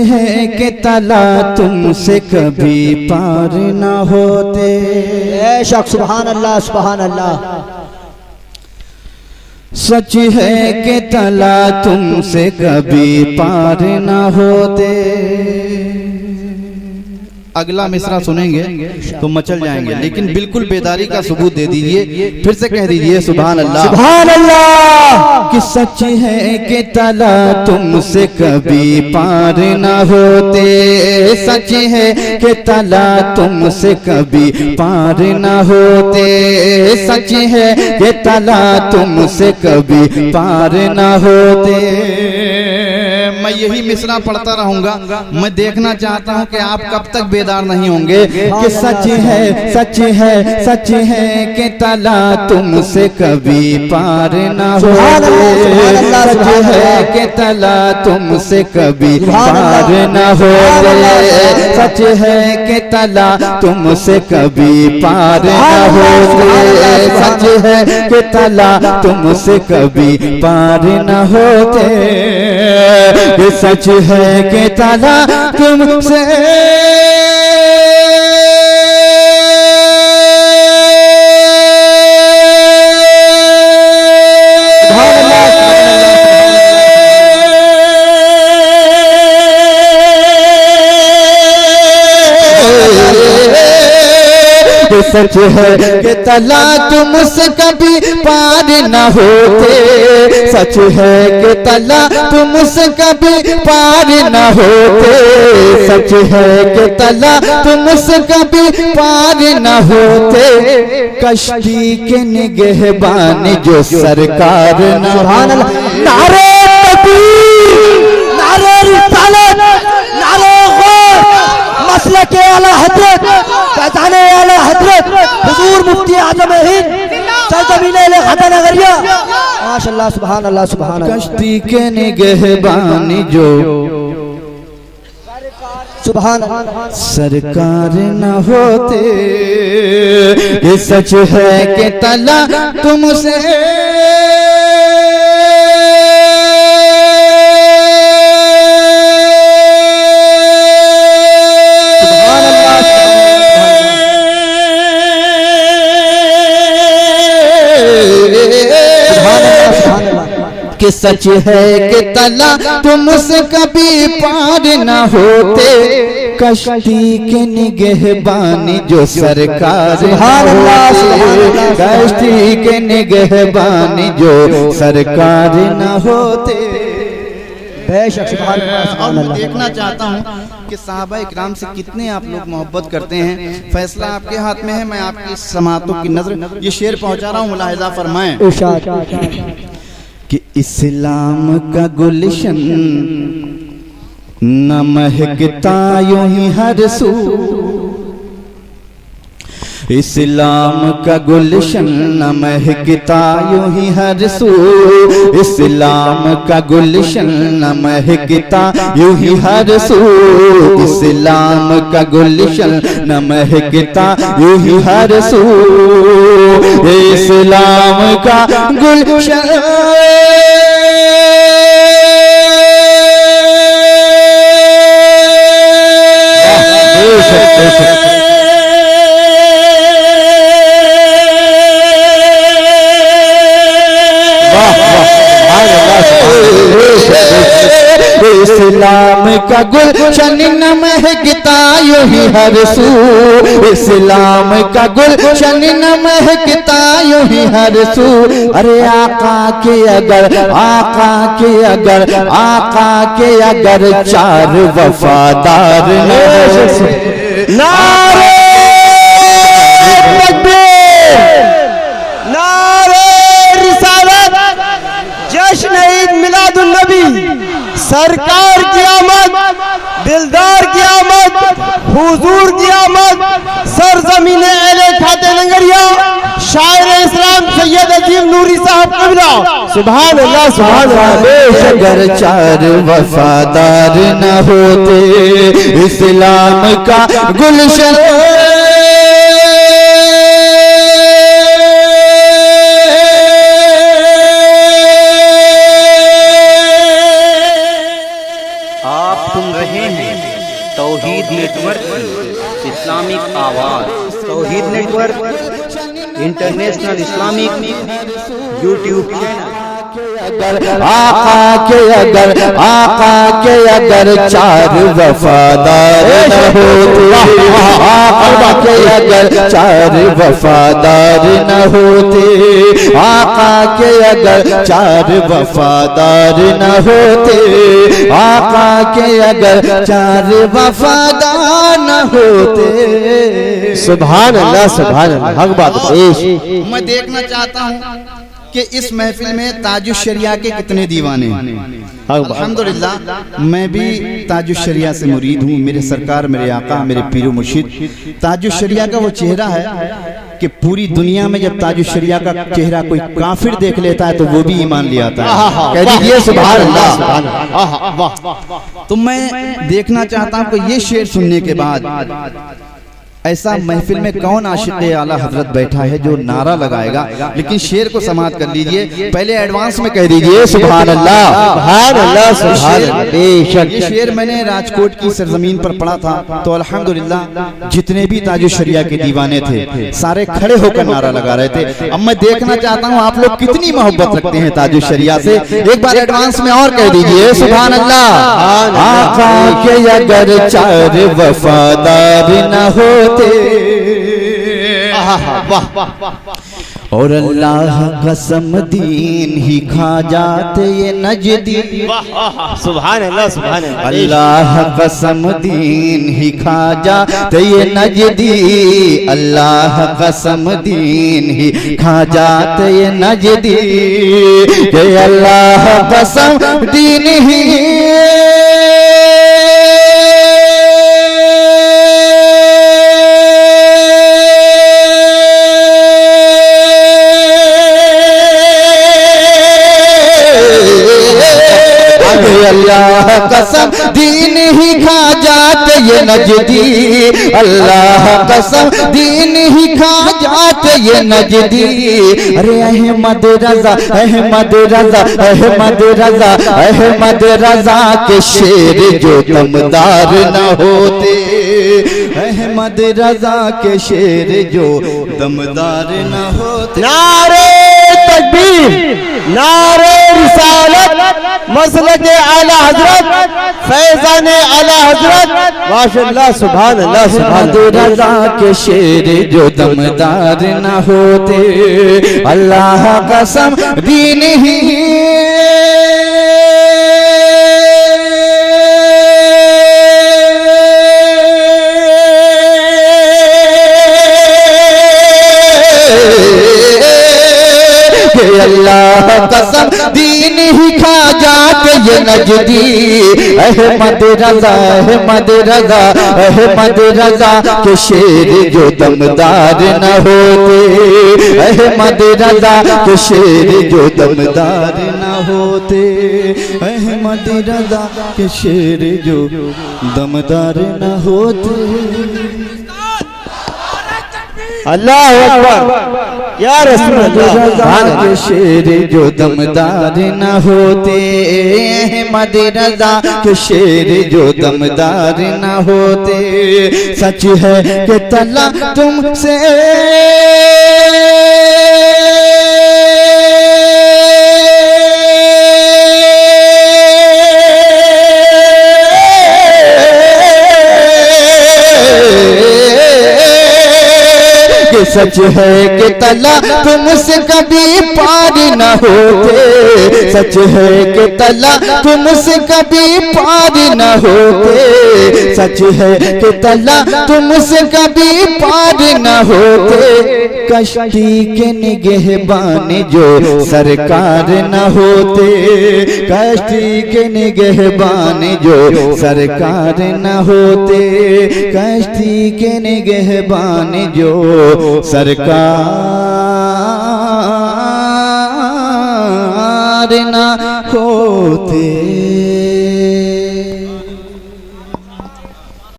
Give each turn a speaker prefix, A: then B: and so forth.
A: है कि तला तुमसे कभी पार न होते।
B: बेशक सुभान अल्लाह सुभान अल्लाह।
A: सच है कि तला तुमसे कभी पार न होते। अगला मिसरा सुनेंगे तो मचल जाएंगे, लेकिन बिल्कुल बेदारी का सबूत दे दीजिए। फिर से कह दीजिए सुभान अल्लाह
B: सुभान अल्लाह।
A: कि सच है कि तला तुमसे कभी पार न होते। सच है कि तला तुमसे कभी पार न होते। सच है कि तला तुमसे कभी पार न होते। मैं यही मिसरा पढ़ता रहूंगा। मैं देखना चाहता हूं कि आप कब तक बेदार नहीं होंगे कि सच है सच है सच है कि तला तुमसे कभी पार न होते। सच है कि तला तुमसे कभी पार न होते। सच है कि तला तुमसे कभी पार न होते। सच है कि तला तुमसे कभी पार न होते। ये सच है कि तला तुमसे सच है कि तला तुमसे कभी पार न होते। सच है कि तला तुमसे कभी पार न होते। सच है कि तला तुमसे कभी पार न होते। कश्ती के निगहबान जो सरकार न
B: नारे तकबीर नारे रिसालत नारे गौर मसले के आला हजरत फैजाने आला हजरत हुजूर मुफ्ती आजम हिंद सरजमीने खता नगरिया माशाअल्लाह सुभान अल्लाह सुभान अल्लाह।
A: कश्ती के निगहबान जो
B: सुभान
A: सरकार न होते। ये सच है कि तला तुमसे कि सच है कि तला तुमसे कभी पार न होते। कश्ती के निगहबानी जो सरकार होते। कश्ती के निगहबानी जो सरकार न होते। और मैं देखना चाहता हूँ कि साहबा इकराम से कितने आप लोग मोहब्बत करते हैं। फैसला आपके हाथ में है। मैं आपकी समातों की नजर ये शेर पहुंचा रहा हूँ, मुलाहिजा फरमाएं कि इस्लाम का गुलशन न महकता यूं ही हर सू। इस्लाम का गुलशन न महकता यूं ही हर सू। इस्लाम का गुलशन न महकता यूं ही हर सू। इस्लाम का गुलशन न महकता यूं ही हर सू। इस्लाम का गुलशन इस्लाम का गुलशन न महकता यूं ही हर सू। इस्लाम का गुलशन न महकता यूं ही हर सू। अरे आका के अगर चार वफादार
B: नारे तकबीर नारे रिसालत जश्न ईद मिलादुन नबी सरकार की आमद दिलदार की आमद हुजूर की आमद सरजमीने अहले खाते नगरिया शायर इस्लाम सैयद अजीम नूरी साहब कबीला सुभान अल्लाह सुभान अल्लाह।
A: अगर चार वफादार न होते इस्लाम का गुलशन
B: आप सुन रहे
C: हैं तौहीद नेटवर्क की इस्लामिक आवाज़।
B: Tauheed network international Islamic YouTube channel.
A: आका के अगर चार वफादार न होते, आका के अगर चार वफादार न होते, आका के अगर चार वफादार न होते, आका के अगर चार वफादार न होते।
B: सुभान अल्लाह, सुभान अल्लाह, हक बात पेश।
A: मैं देखना चाहता हूँ कि इस महफिल में ताजुश शरिया के कितने दीवाने हैं। अल्हम्दुलिल्लाह मैं भी ताजुश शरिया से मुरीद हूँ। मेरे सरकार, मेरे आका, मेरे पीर मुर्शिद ताजुश शरिया का वो चेहरा है कि पूरी दुनिया में जब ताजुश शरिया का चेहरा कोई काफिर देख लेता है तो वो भी ईमान ले आता है। कह दीजिए सुभान अल्लाह। तो मैं देखना चाहता हूँ कि ये शेर सुनने के बाद ऐसा महफिल में कौन आशिक़ आला हजरत बैठा है जो नारा लगाएगा। लेकिन शेर को समाप्त कर लीजिए, पहले एडवांस में कह दीजिए सुभान अल्लाह, सुभान अल्लाह, सुभान अल्लाह। बेशक ये शेर मैंने राजकोट की सरजमीन पर पढ़ा था तो अल्हम्दुलिल्लाह जितने भी ताजुश शरिया के दीवाने थे सारे खड़े होकर नारा लगा रहे थे। अब मैं देखना चाहता हूँ आप लोग कितनी मोहब्बत रखते हैं ताजुश शरिया से। एक बार एडवांस में और कह दीजिए सुभान अल्लाह। आका के अगर चार वफादार न होते और अल्लाह कसम दीन ही खा जाते ये नजदी।
B: सुभान अल्लाह, सुभान अल्लाह।
A: अल्लाह कसम दीन ही खा जाते ये नजदी, अल्लाह कसम दीन ही खा जाते ये नजदी, के अल्लाह कसम दीन ही अल्लाह कसम दीन ही खा जाते ये नजदी, अल्लाह कसम दीन ही खा जाते ये नजदी। अरे अहमद रजा, अहमद रजा, अहमद रजा, अहमद रजा के शेर जो दमदार न होते, अहमद रजा के शेर जो दमदार न होते।
B: नारे तकबीर, नारे रिसालत, मसलक आला हजरत, फैजान आला हजरत, माशाअल्लाह, सुभान अल्लाह, सुभान अल्लाह।
A: रजा के शेर जो दमदार न होते, अल्लाह कसम दीन ही अल्लाह कसम दीन ही खा जाते ये नजदी। अहमद रजा, अहमद रजा, अहमद रजा के शेर जो दमदार न होते, अहमद रजा के शेर जो दमदार न होते, अहमद रजा के शेर जो दमदार न होते।
B: अल्लाह अकबर, या रसूल अल्लाह
A: के शेर जो दमदार न होते, अहमद रजा के शेर जो दमदार न होते। सच है कि तला तुमसे सच है कि तला तुमसे कभी पार न होते, सच है कि तला तुमसे कभी पार न होते, सच है कि तला तुमसे कभी पार न होते। कश्ती के निगहबान जो सरकार न होते, कश्ती के निगहबान जो सरकार न होते, कश्ती के निगहबान जो सरकार न होते।